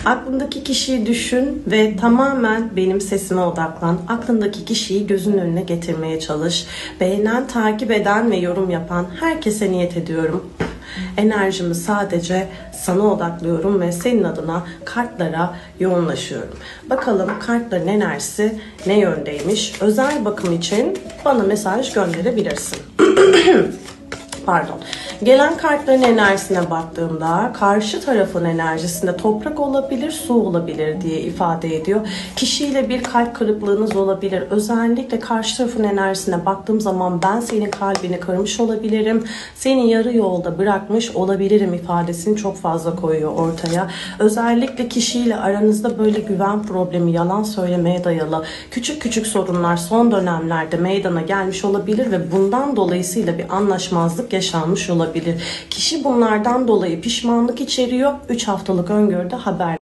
Aklındaki kişiyi düşün ve tamamen benim sesime odaklan. Aklındaki kişiyi gözünün önüne getirmeye çalış. Beğenen, takip eden ve yorum yapan herkese niyet ediyorum. Enerjimi sadece sana odaklıyorum ve senin adına kartlara yoğunlaşıyorum. Bakalım kartların enerjisi ne yöndeymiş? Özel bakım için bana mesaj gönderebilirsin. Pardon. Gelen kartların enerjisine baktığımda karşı tarafın enerjisinde toprak olabilir, su olabilir diye ifade ediyor. Kişiyle bir kalp kırıklığınız olabilir. Özellikle karşı tarafın enerjisine baktığım zaman ben senin kalbini kırmış olabilirim. Seni yarı yolda bırakmış olabilirim ifadesini çok fazla koyuyor ortaya. Özellikle kişiyle aranızda böyle güven problemi, yalan söylemeye dayalı küçük küçük sorunlar son dönemlerde meydana gelmiş olabilir ve bundan dolayısıyla bir anlaşmazlık yaşanmış olabilir. Kişi bunlardan dolayı pişmanlık içeriyor. 3 haftalık öngörüde haber